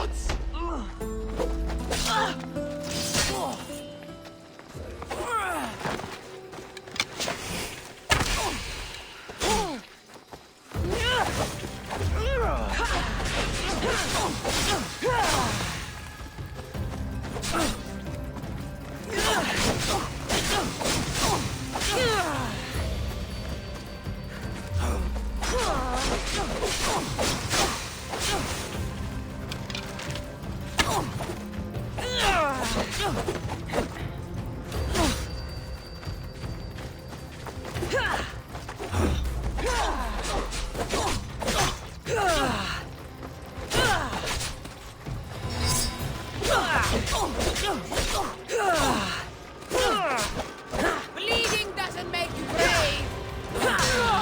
gods! Bleeding doesn't make you brave!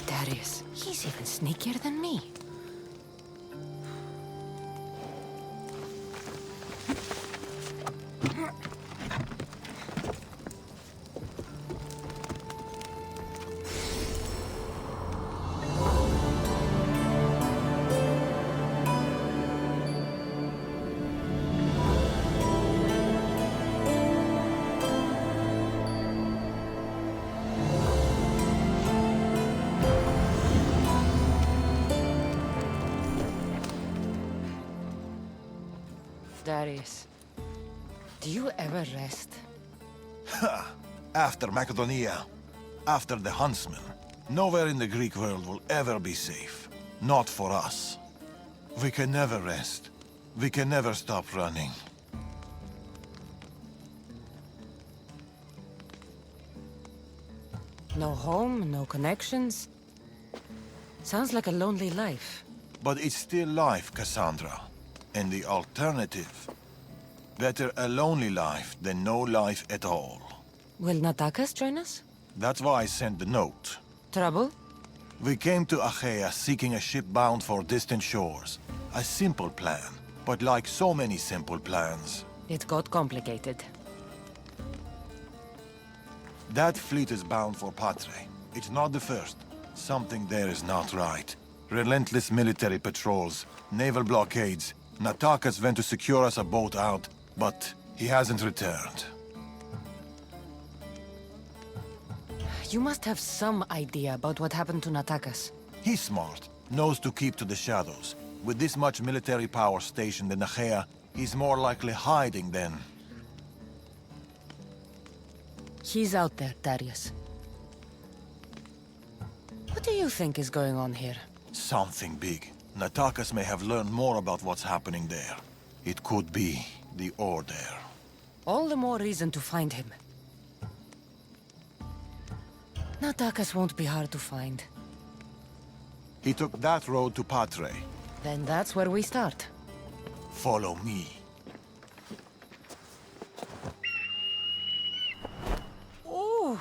Darius, he's even sneakier than me. Darius, do you ever rest? After Macedonia, after the Huntsman, nowhere in the Greek world will ever be safe. Not for us. We can never rest. We can never stop running. No home, no connections. Sounds like a lonely life. But it's still life, Cassandra. And the alternative? Better a lonely life than no life at all. Will Natakas join us? That's why I sent the note. Trouble? We came to Achaea seeking a ship bound for distant shores. A simple plan, but like so many simple plans, It got complicated. that fleet is bound for Patre. It's not the first. Something there is not right. Relentless military patrols, naval blockades. Natakas went to secure us a boat out, but he hasn't returned. You must have some idea about what happened to Natakas. He's smart, knows to keep to the shadows. With this much military power stationed in Achaea, he's more likely hiding than... He's out there, Darius. What do you think is going on here? something big. Natakas may have learned more about what's happening there. It could be the Order. All the more reason to find him. Natakas won't be hard to find. He took that road to Patre. Then that's where we start. Follow me. Ooh.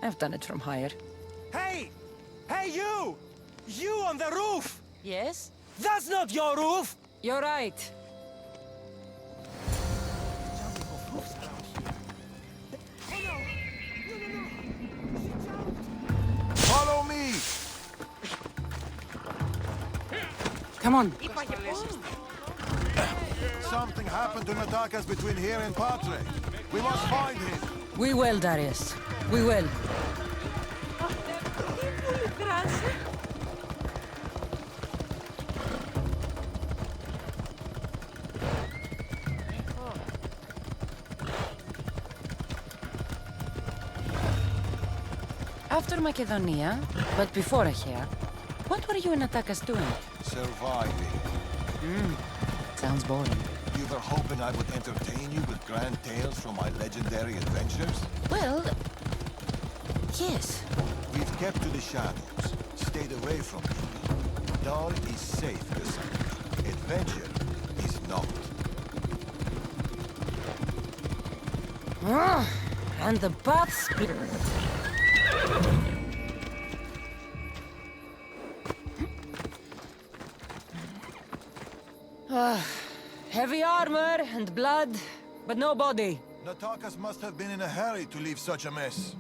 I've done it from higher. Hey! Hey, you! You on the roof! Yes? That's not your roof! You're right. Follow me! Come on. Something happened to Natakas between here and Patre. We must find him. We will, Darius. We will. After Macedonia, but before Achaea, what were you and Natakas doing? Surviving. Sounds boring. You were hoping I would entertain you with grand tales from my legendary adventures? Well, Yes. We've kept to the shadows, stayed away from people. Dawn is safe, Cassandra. Adventure is not. And the path split. Heavy armor and blood, but no body. Natakas must have been in a hurry to leave such a mess.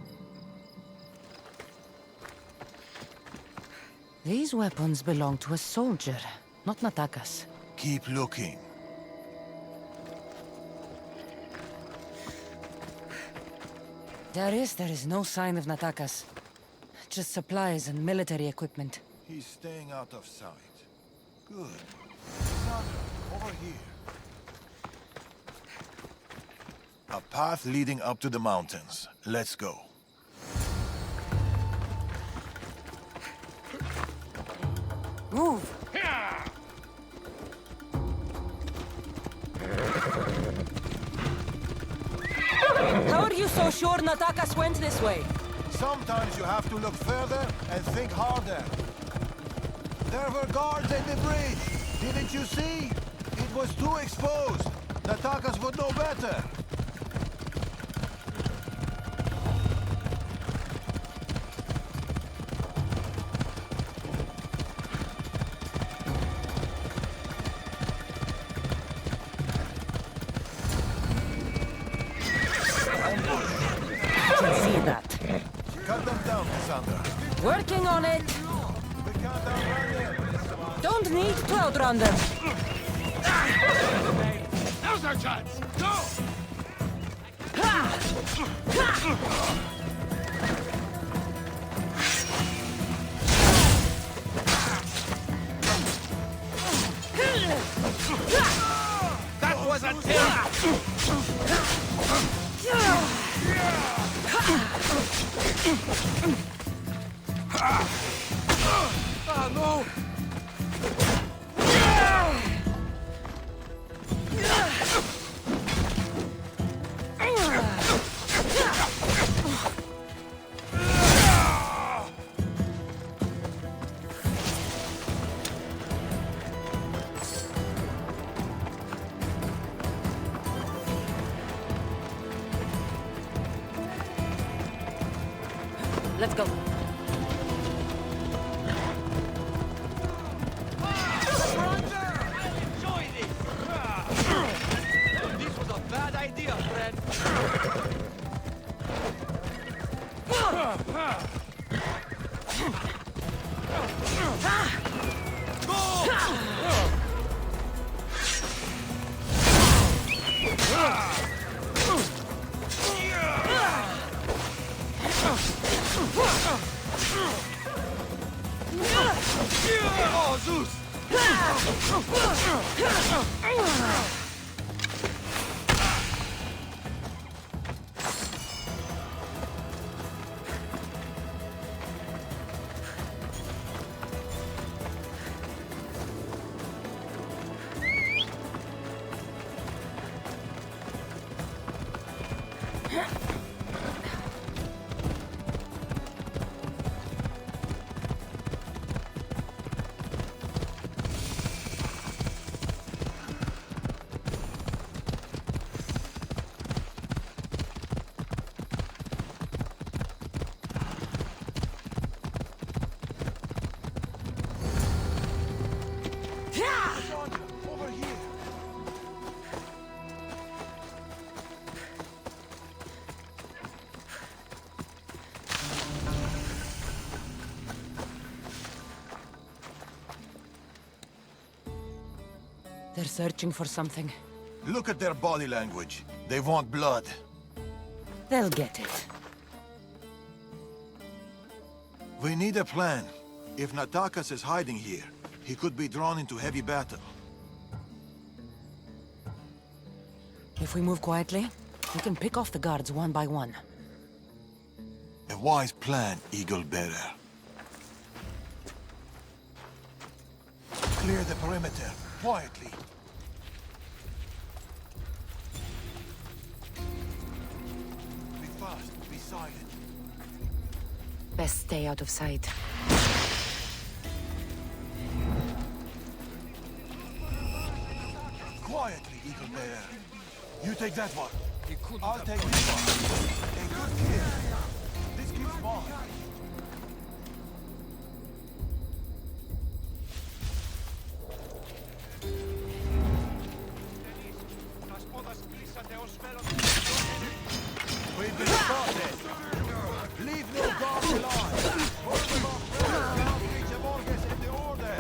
These weapons belong to a soldier, not Natakas. Keep looking. There is no sign of Natakas. Just supplies and military equipment. He's staying out of sight. Good. Sandra, over here. A path leading up to the mountains. Let's go. Move! How are you so sure Natakas went this way? Sometimes you have to look further and think harder. There were guards and debris. Didn't you see? It was too exposed. Natakas would know better. I can see that. Cut them down, Cassandra. Working on it. We can't outrun them. Don't need to outrun them. Now's our chance! Go! That was a Ah, no! Let's go. Enjoy this! This was a bad idea, friend. Oh, Zeus! Over here. They're searching for something. Look at their body language. They want blood. They'll get it. We need a plan. If Natakas is hiding here, he could be drawn into heavy battle. If we move quietly, we can pick off the guards one by one. A wise plan, Eagle Bearer. Clear the perimeter, quietly. Be fast, be silent. Best stay out of sight. Quietly, Eagle Bear. You take that one. I'll take this one. A good kid. This kid's mine. We've been spotted. Leave no guards alive. Hold them up first. Now reach a Borges in the order.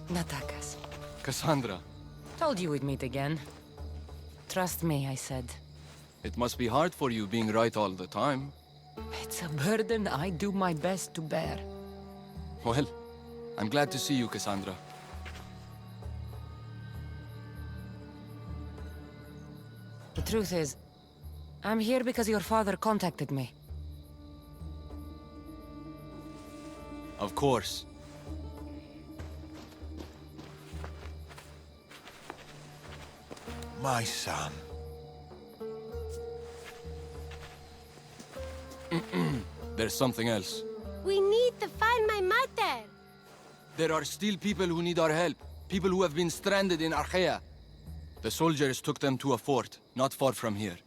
Natakas. Cassandra, Told you we'd meet again. Trust me, I said. it must be hard for you being right all the time. It's a burden I do my best to bear. Well, I'm glad to see you, Cassandra. The truth is, I'm here because your father contacted me. Of course. My son. There's something else. We need to find my mother. There are still people who need our help. People who have been stranded in Archaea. The soldiers took them to a fort, not far from here.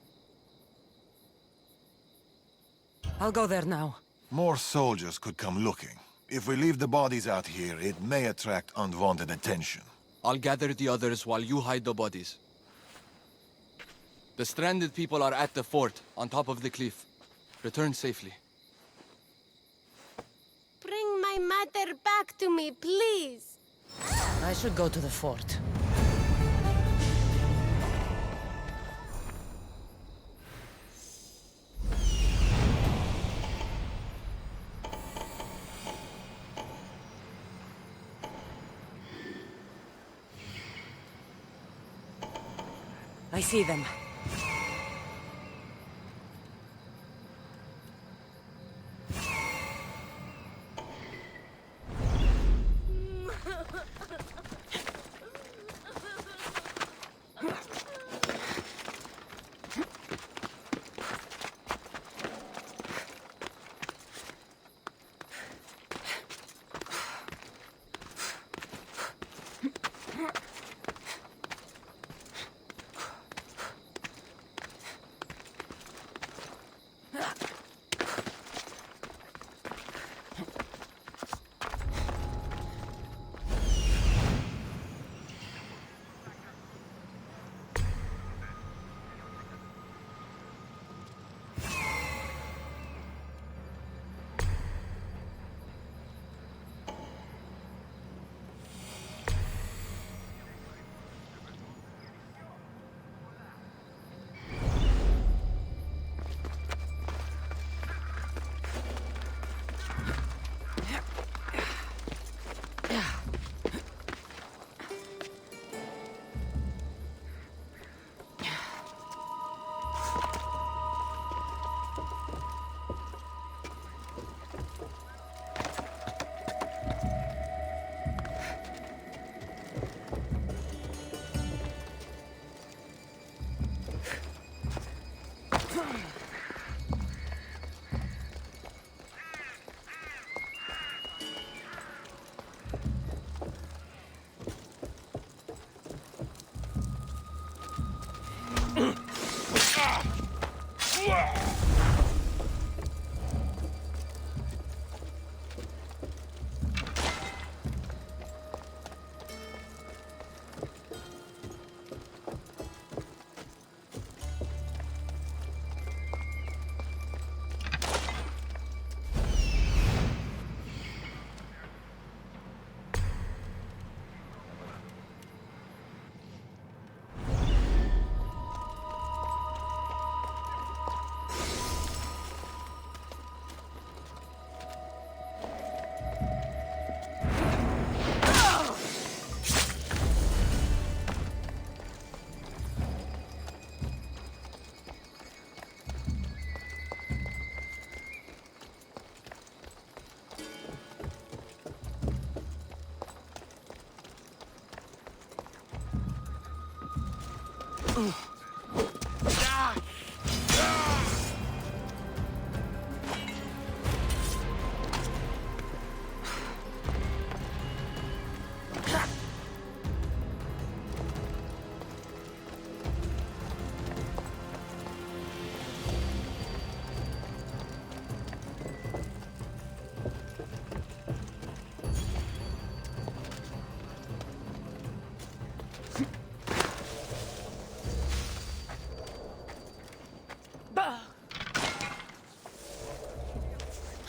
I'll go there now. More soldiers could come looking. If we leave the bodies out here, it may attract unwanted attention. I'll gather the others while you hide the bodies. The stranded people are at the fort, on top of the cliff. Return safely. Bring my mother back to me, please. I should go to the fort. I see them.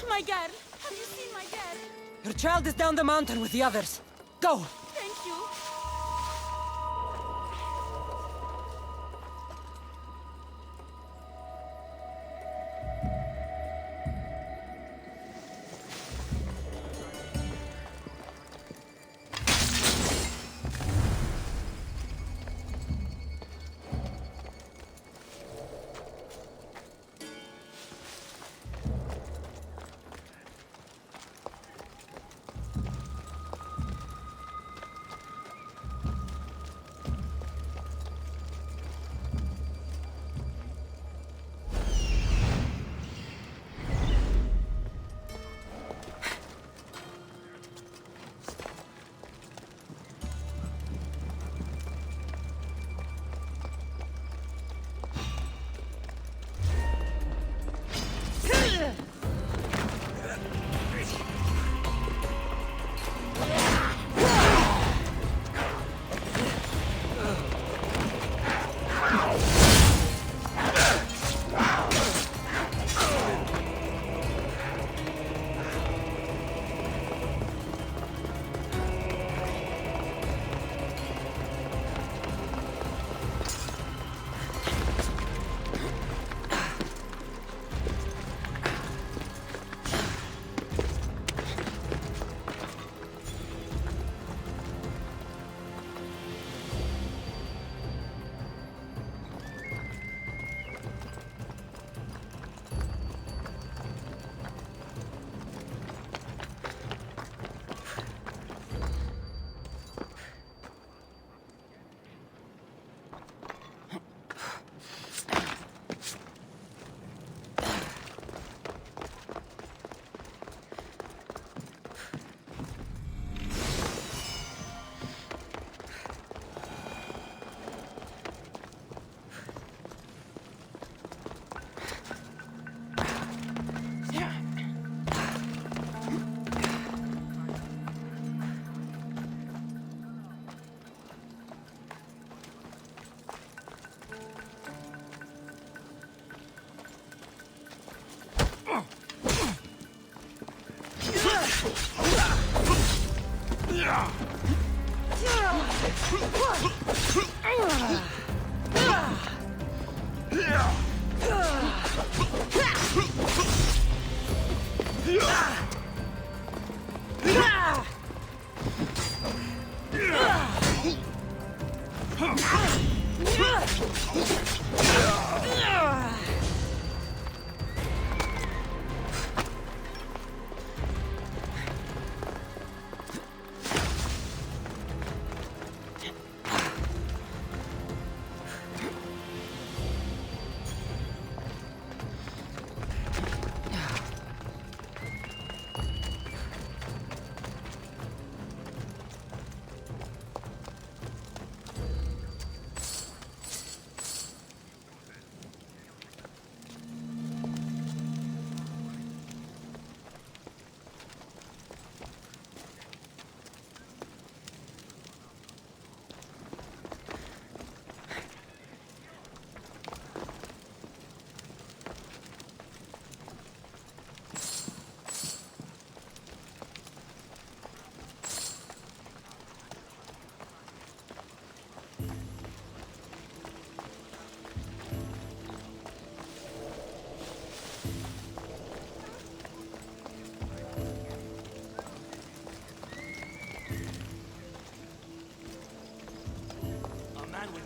My dad! Have you seen my dad? Your child is down the mountain with the others. Go! Thank you.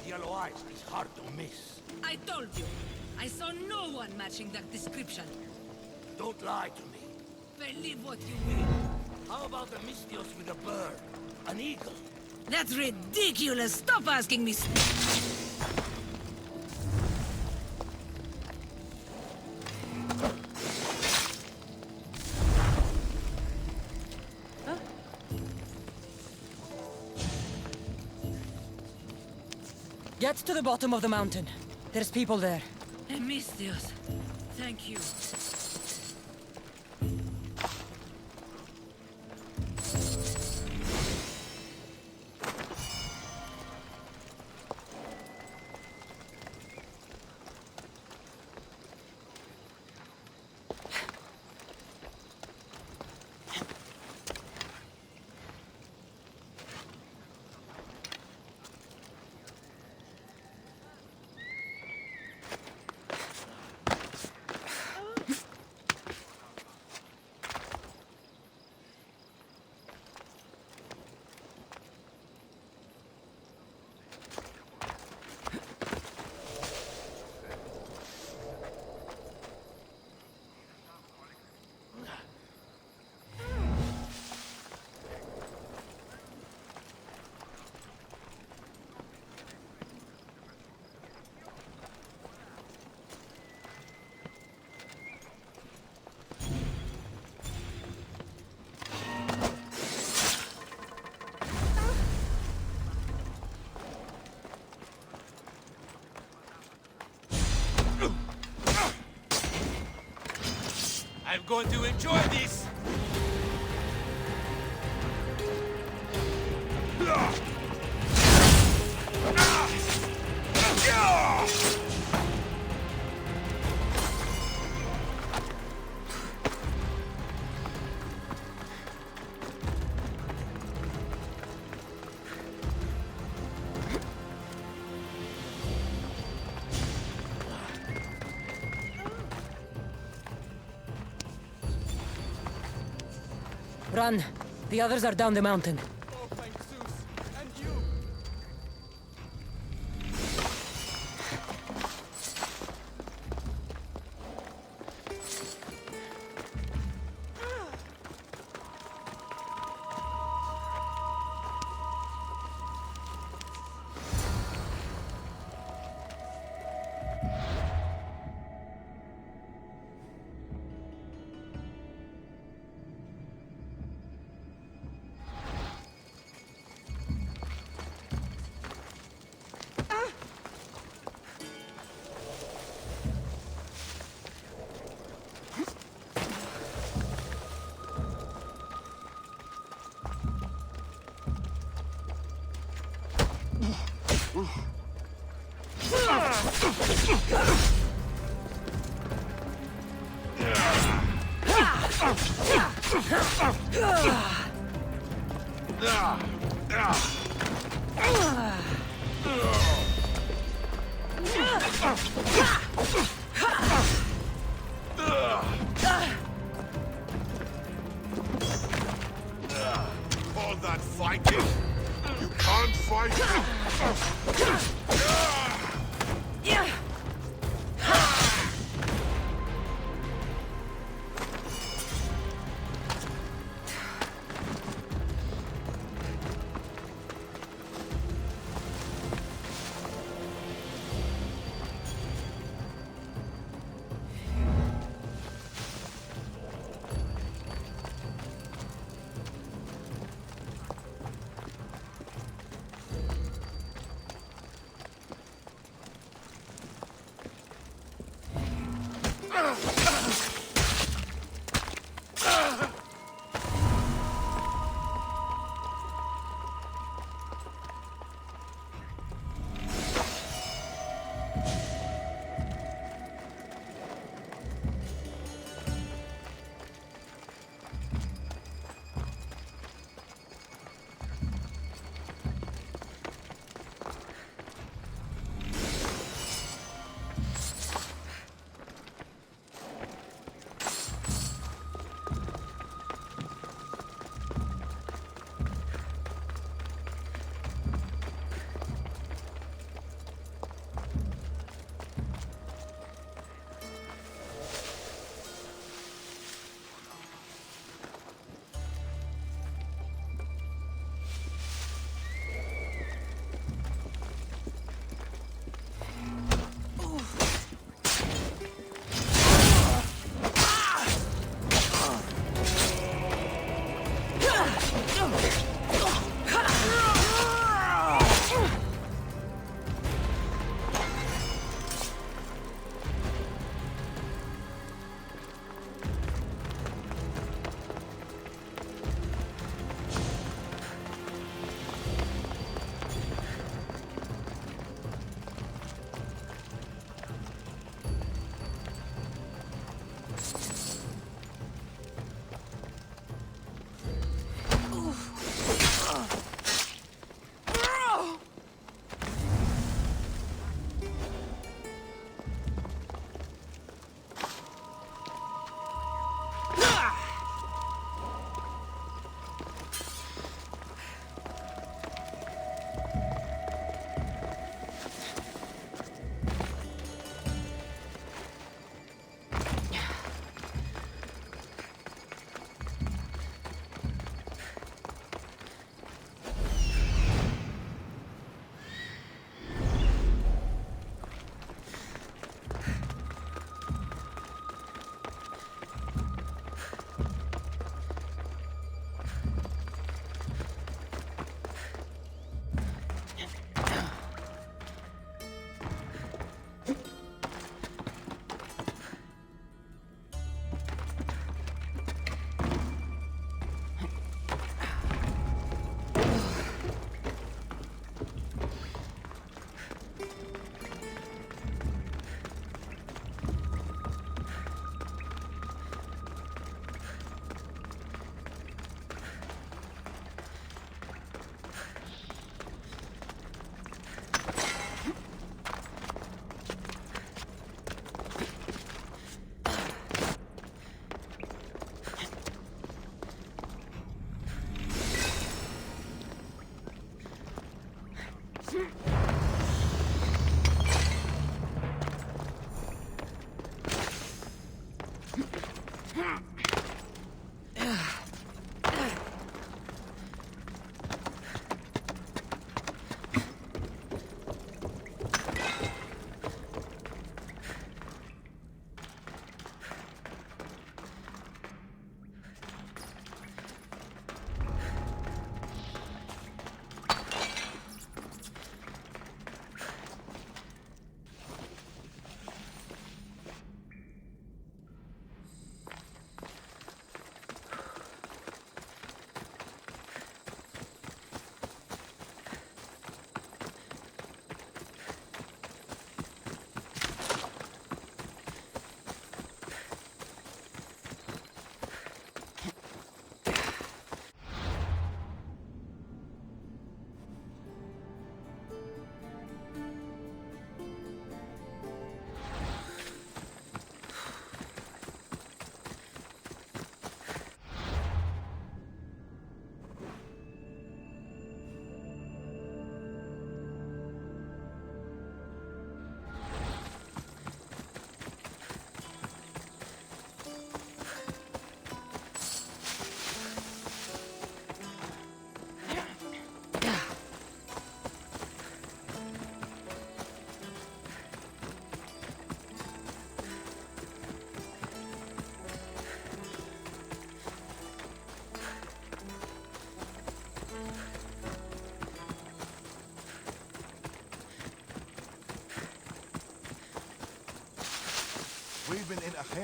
Yellow eyes is hard to miss. I told you. I saw no one matching that description. Don't lie to me. Believe what you will. How about a Mystios with a bird? An eagle? That's ridiculous. Stop asking me. Get to the bottom of the mountain. There's people there. Misthios. Thank you. I'm going to enjoy this! Run. The others are down the mountain. Oh, thank Zeus! And you! All that fighting? You can't fight.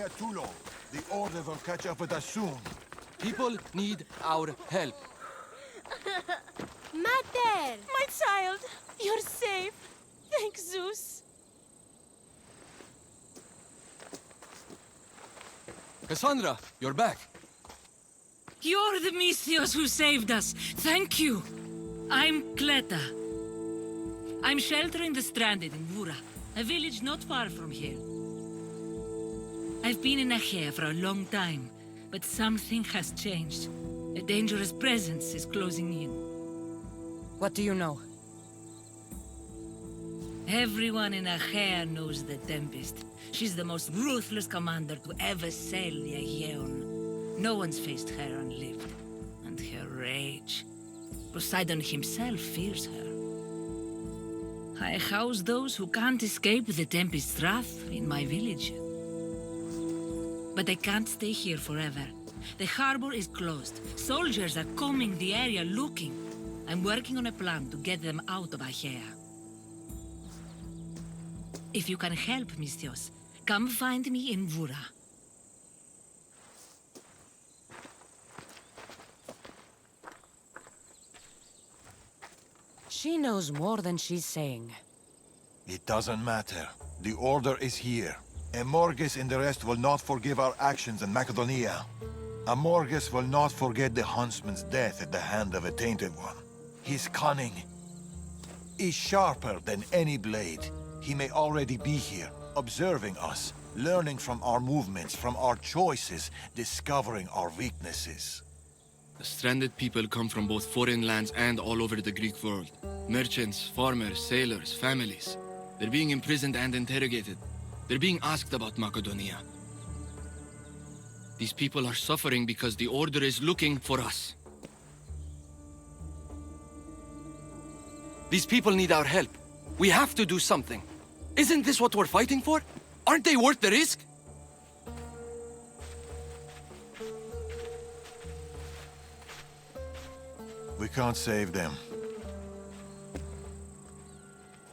here too long. The Order will catch up with us soon. People need our help. Mater! My child, you're safe. Thank Zeus. Cassandra, you're back. You're the Misthios who saved us. Thank you. I'm Cleta. I'm sheltering the stranded in Vura, a village not far from here. I've been in Achaea for a long time, but something has changed. A dangerous presence is closing in. What do you know? Everyone in Achaea knows the Tempest. She's the most ruthless commander to ever sail the Aegean. No one's faced her unlived. And her rage. Poseidon himself fears her. I house those who can't escape the Tempest's wrath in my village. But I can't stay here forever. The harbor is closed. Soldiers are combing the area looking. I'm working on a plan to get them out of Achaea. If you can help, Misthios, come find me in Vura. She knows more than she's saying. It doesn't matter. The Order is here. Amorges and the rest will not forgive our actions in Macedonia. Amorges will not forget the huntsman's death at the hand of a tainted one. His cunning is sharper than any blade. He may already be here, observing us, learning from our movements, from our choices, discovering our weaknesses. The stranded people come from both foreign lands and all over the Greek world. Merchants, farmers, sailors, families. They're being imprisoned and interrogated. They're being asked about Macedonia. These people are suffering because the Order is looking for us. These people need our help. We have to do something. Isn't this what we're fighting for? Aren't they worth the risk? We can't save them.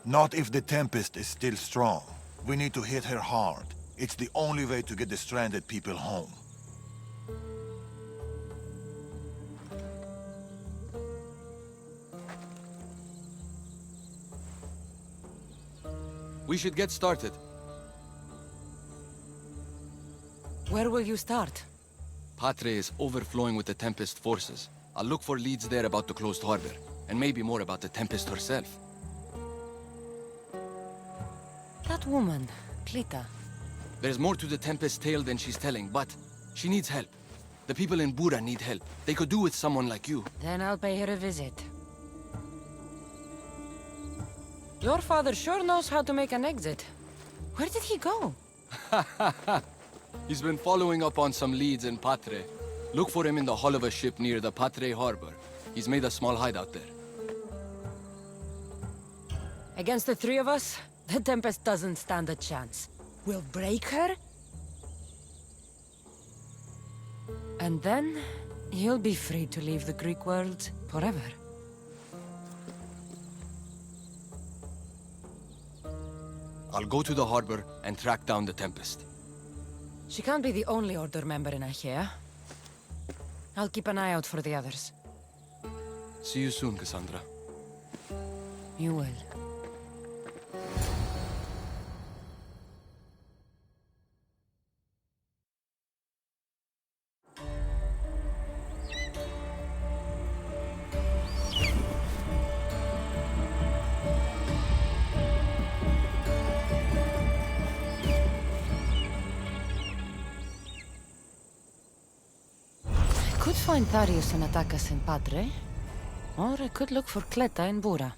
Not if the Tempest is still strong. We need to hit her hard. It's the only way to get the stranded people home. We should get started. Where will you start? Patre is overflowing with the Tempest forces. I'll look for leads there about the closed harbor, and maybe more about the Tempest herself. That woman, Cleta. There's more to the Tempest tale than she's telling, but she needs help. The people in Bura need help. They could do with someone like you. Then I'll pay her a visit. Your father sure knows how to make an exit. Where did he go? He's been following up on some leads in Patre. Look for him in the hull of a ship near the Patre harbor. He's made a small hideout there. Against the three of us, the Tempest doesn't stand a chance. We'll break her, and then you'll be free to leave the Greek world forever. I'll go to the harbor and track down the Tempest. She can't be the only Order member in Achaea. I'll keep an eye out for the others. See you soon, Cassandra. You will. I could find Tharius and attack us in Patre, or I could look for Cleta in Bura.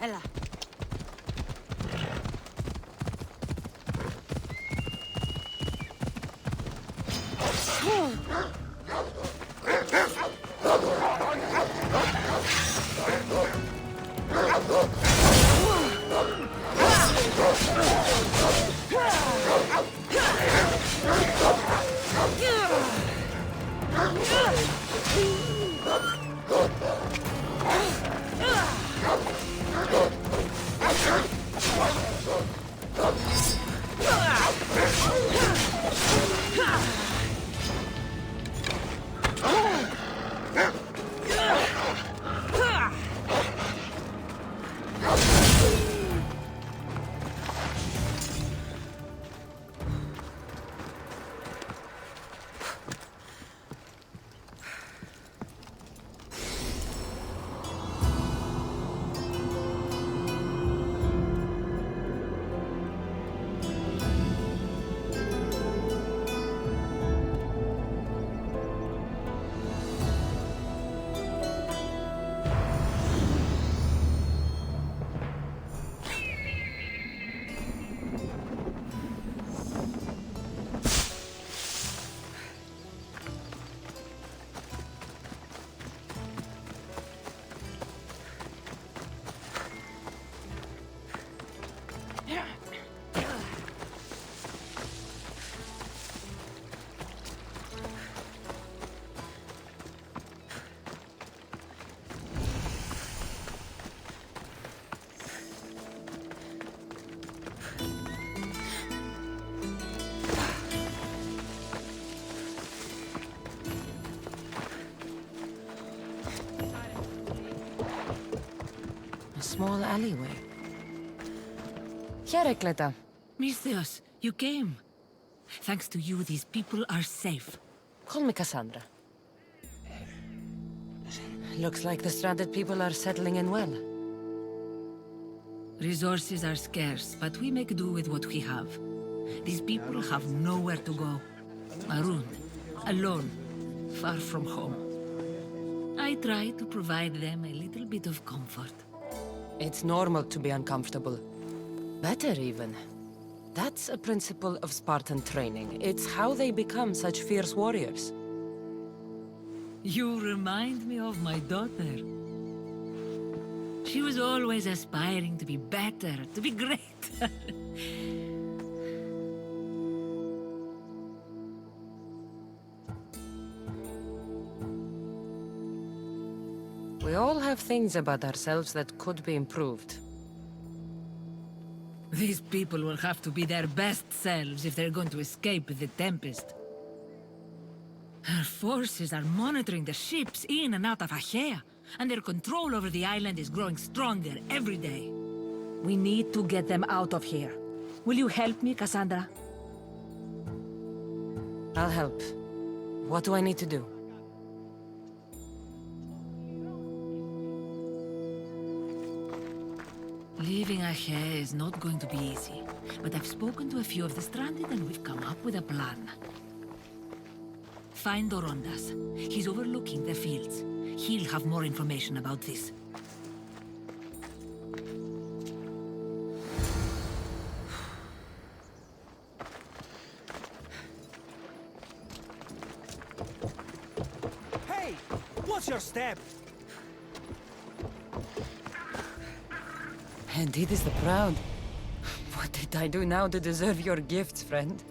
Ella. Small alleyway. Herekleta. Misthios, you came. Thanks to you, these people are safe. Call me Cassandra. Looks like the stranded people are settling in well. Resources are scarce, but we make do with what we have. These people have nowhere to go. Marooned, alone, far from home. I try to provide them a little bit of comfort. It's normal to be uncomfortable. Better even. That's a principle of Spartan training. It's how they become such fierce warriors. You remind me of my daughter. She was always aspiring to be better, to be great. We all have things about ourselves that could be improved. These people will have to be their best selves if they're going to escape the Tempest. Our forces are monitoring the ships in and out of Achaea, and their control over the island is growing stronger every day. We need to get them out of here. Will you help me, Cassandra? I'll help. What do I need to do? Leaving Achaea is not going to be easy, but I've spoken to a few of the stranded and we've come up with a plan. Find Dorondas. He's overlooking the fields. He'll have more information about this. Hey! What's your step? Indeed is the proud. What did I do now to deserve your gifts, friend?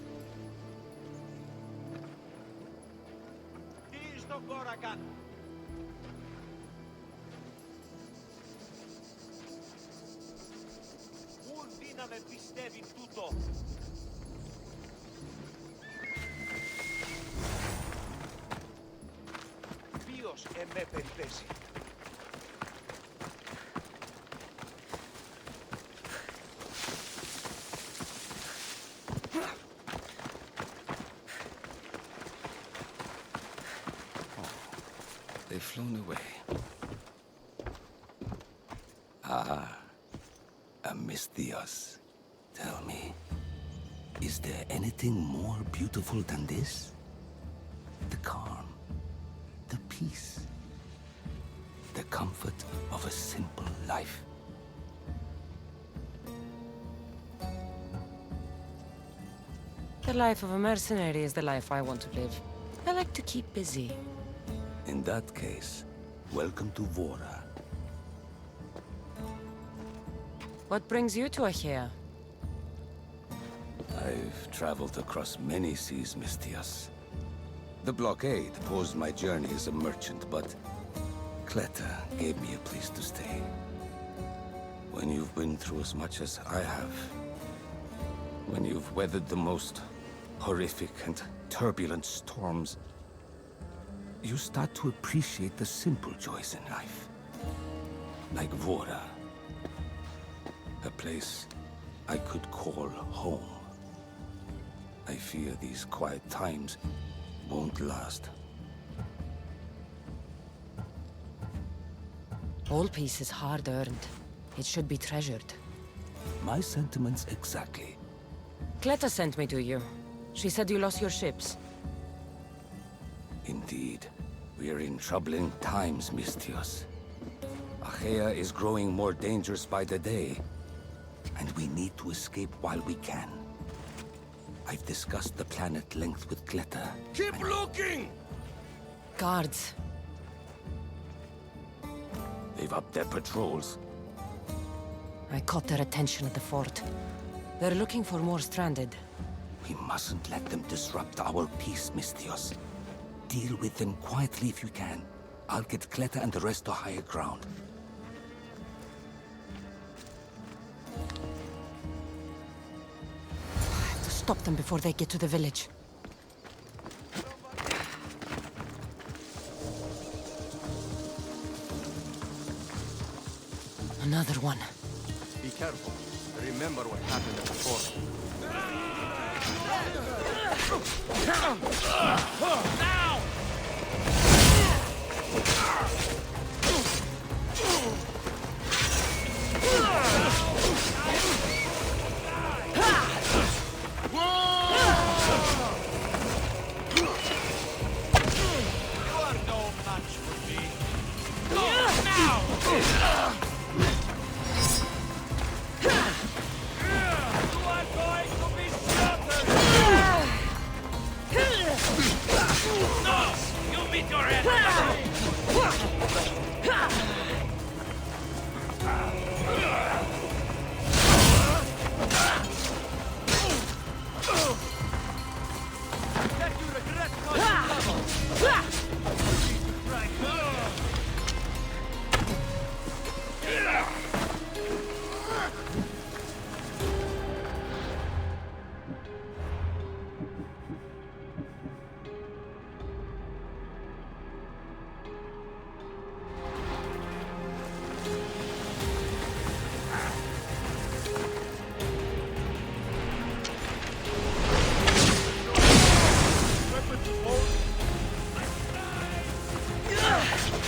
They've flown away. Ah, Misthios. Tell me, is there anything more beautiful than this? The calm, the peace, the comfort of a simple life. The life of a mercenary is the life I want to live. I like to keep busy. In that case, welcome to Vora. What brings you to Achaea? I've traveled across many seas, Mistios. The blockade posed my journey as a merchant, but Cleta gave me a place to stay. When you've been through as much as I have, when you've weathered the most horrific and turbulent storms, you start to appreciate the simple joys in life. Like Vora. A place I could call home. I fear these quiet times won't last. All peace is hard-earned. It should be treasured. My sentiments exactly. Cleta sent me to you. She said you lost your ships. Indeed. We are in troubling times, Mistios. Achaea is growing more dangerous by the day, and we need to escape while we can. I've discussed the plan at length with Cleta. Keep looking! Guards. They've upped their patrols. I caught their attention at the fort. They're looking for more stranded. We mustn't let them disrupt our peace, Mistios. Deal with them quietly if you can. I'll get Cleta and the rest to higher ground. I have to stop them before they get to the village. Another one. Be careful. Remember what happened at the fort. Now! You are no match for me. Go now! You are going to be shattered! No! You meet your end! That you regret much level!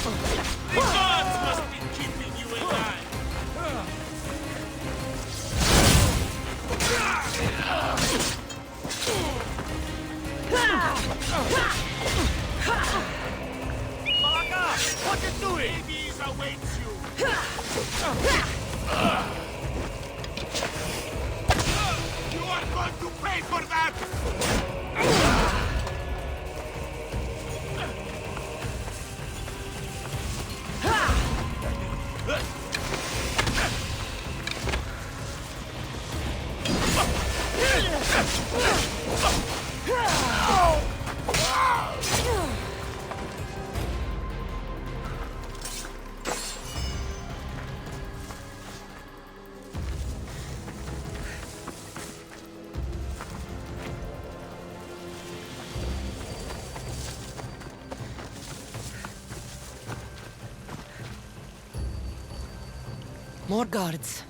The gods must be keeping you alive! Malaka! What you doing? Hades awaits you! You are going to pay for that! More guards.